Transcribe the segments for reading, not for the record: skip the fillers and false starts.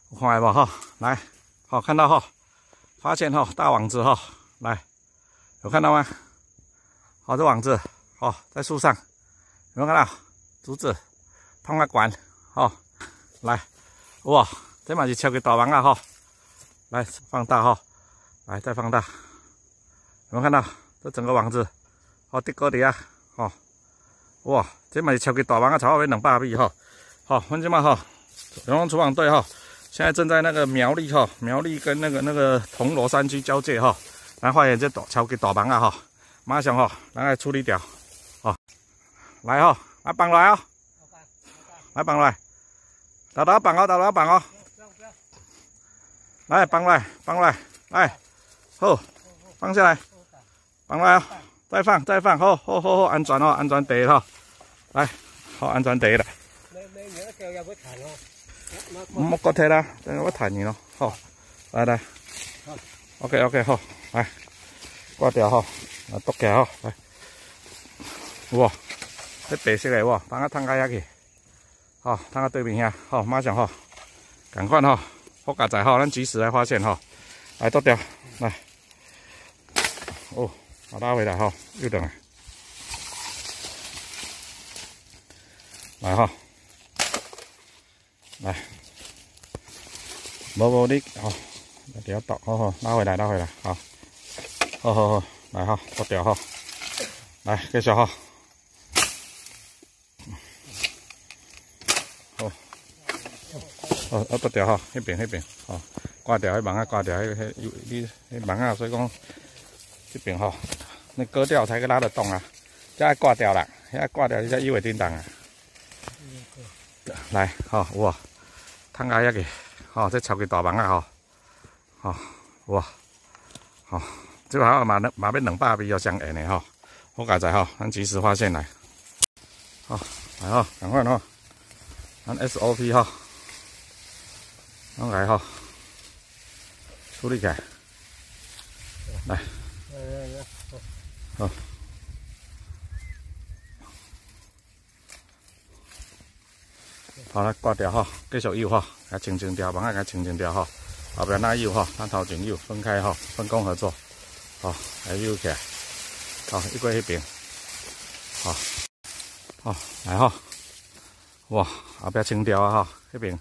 有看到无哈？来，好看到哈，发现哈大网子哈，来，有看到吗？好，这网子哦，在树上，有没有看到？竹子，通啊管，哦，来，哇，这嘛是超级大网啊哈，来放大哈，来再放大，有没有看到？这整个网子，哦，跌高底啊，哦，哇，这嘛是超级大网啊，差不多200米哈，好，阮即嘛哈，阳光厨房队哈。现在正在那个苗栗哈，苗栗跟那个铜锣山区交界哈，咱发现这超级大网啊哈，马上哈，咱来处理掉，哦，来哈，来绑来哦，来绑来，大大绑哦，大大绑哦，来绑来，绑来，来，好，放下来，绑来哦，再放，好，安全哦，安全第一哈，来，好，安全第一来。冇割铁啦，等我弹你咯，好，来 ，OK， 好，来，挂掉哈，来剁起来哈，来，哇，这白色的哇，放啊摊开下去，好，摊到对面遐，好，马上哈，赶快哈，好佳仔哈，咱及时来发现哈，来剁掉，来，哦，拉回来哈，又等来，来哈。来，无你好，不要倒，好，拉回来，好，好，来哈，剁掉哈，来继续哈，好，剁掉哈，那边，哦，挂掉，迄网啊挂掉，迄网啊，所以讲这边哈，你割掉才可拉得动啊，这要挂掉了，遐挂掉，你才以为叮当啊。来，好哇，摊开下去，好，这超级大网啊，吼，好哇，好，这还嘛要200米要上岸的吼，好佳仔吼，咱及时发现来，好，来吼，赶快吼，咱 SOP 吼，咱来吼，处理起来，来，好。好，来挂掉哈，继续游哈，给清掉，网啊给清掉哈，后边那游哈，咱头前游，分开哈，分工合作，好，来游起来，好，一过迄边，好，来哈，哇，后边清掉啊哈，迄边，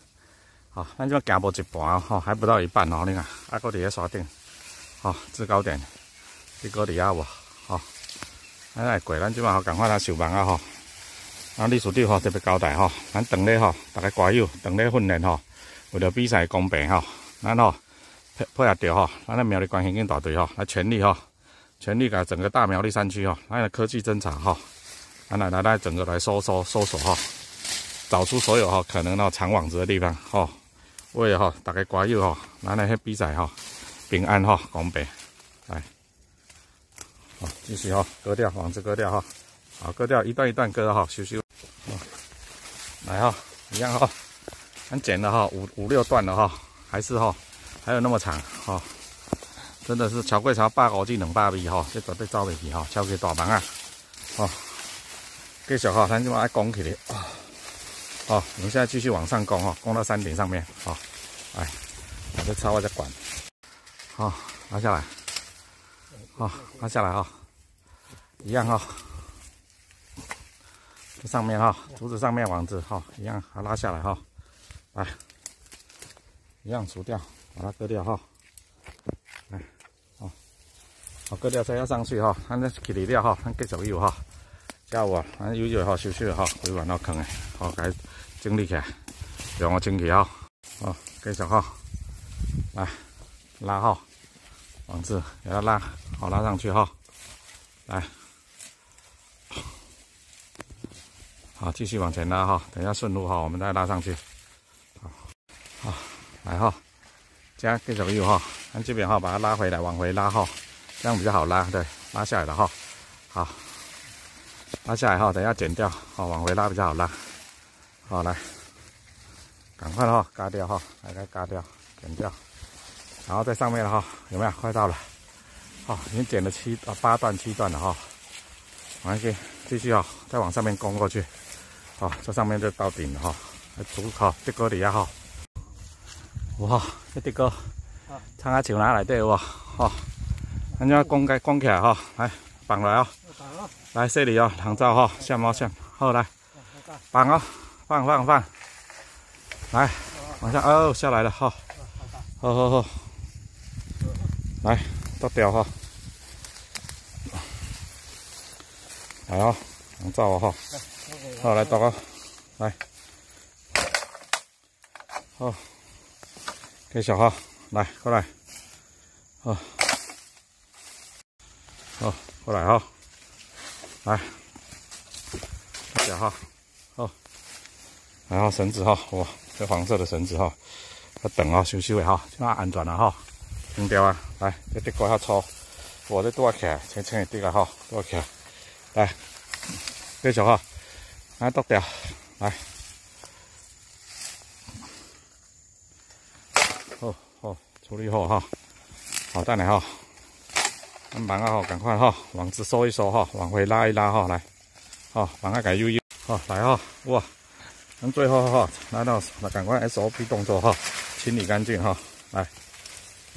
好，咱这行无一半哈，还不到一半哦，你看，还搁伫咧山顶，好，制高点，你搁伫遐无？好，咱来过，咱即马好赶快来收网啊哈。啊，李书记吼特别交代吼，咱长咧吼，大家歌友长咧训练吼，为了比赛公平吼，咱吼配合着吼，咱的苗栗关环境大队吼，来全力甲整个大苗栗山区吼，咱的科技侦查吼，咱来整个来搜索吼，找出所有吼可能藏网子的地方吼，为了吼大家歌友吼，咱来迄比赛吼平安吼公平，来，好继续吼割掉网子割掉吼，好割掉一段一段割吼，修。来哈，一样哈，咱剪了哈五六段了哈，还是哈，还有那么长哈，真的是超过超150至200米哈，这绝对走袂去哈，超级大网啊，哦，继续哈，咱就爱攻起来啊，好，我们现在继续往上攻哈，攻到山顶上面，好，来，我这抄我再管，好，拉下来，好，拉下来哈，一样哈。这上面哈，竹子上面网子哈，一样，它拉下来哈，来，一样除掉，把它割掉哈，来，哦，好割掉再要上去哈，咱这起理了哈，咱继续游哈，加有啊，咱游哈休息哈，回完到坑诶，好，该整理起来，让我清起哈，哦，继续哈，来拉哈，网子给它拉，好拉上去哈，来。好，继续往前拉哈，等一下顺路哈，我们再拉上去。好，来哈，这样继续游哈，看这边哈，把它拉回来，往回拉哈，这样比较好拉，对，拉下来了哈。好，拉下来哈，等一下剪掉，好，往回拉比较好拉。好，来，赶快哈，嘎掉哈，来嘎掉，剪掉，然后在上面了哈，有没有？快到了，好，已经剪了8段7段了哈，往下继续哈，再往上面攻过去。好，这上面就到顶了哈，竹好这个底下哈，哇，这个藏在树篮内底有无？吼，咱怎讲起来吼，来放来哦，来这里哦，糖皂吼，线毛线，好来，放哦，放，来，往下哦，下来了哈，好，来倒掉哈，来哦，糖皂哦哈，好来倒哦，来，好。 继续哈，来过来，好，过来哈，来，这条哈，好，然后绳子哈，哇，这黄色的绳子哈，要等啊，收的哈，这样安全了哈，停掉啊，来，这地瓜较粗，哇，这剁起来，轻轻的地啊哈，剁起来，来，继续哈，来剁掉，来。 好，处理好哈，好，等下哈，咱网啊吼，赶快哈，网子收一收哈，往回拉一拉哈，来，好，网啊给悠悠，好，来哈，哇，咱最后哈，来赶快 SOP 动作哈，清理干净哈，来，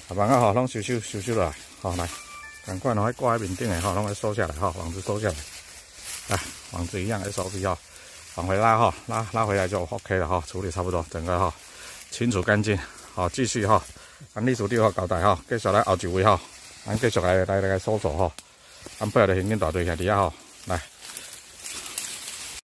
网啊吼，拢收落来，好来，赶快拢挂在面顶的哈，拢来收下来哈，网子收下来，来，网子一样 SOP 哈，往回拉哈，拉回来就 OK 了哈，处理差不多，整个哈清除干净。 好，继续哈，按历史电话交代哈，继续来后一位哈，咱继续来搜索哈，咱背后的刑警大队兄弟啊哈，来。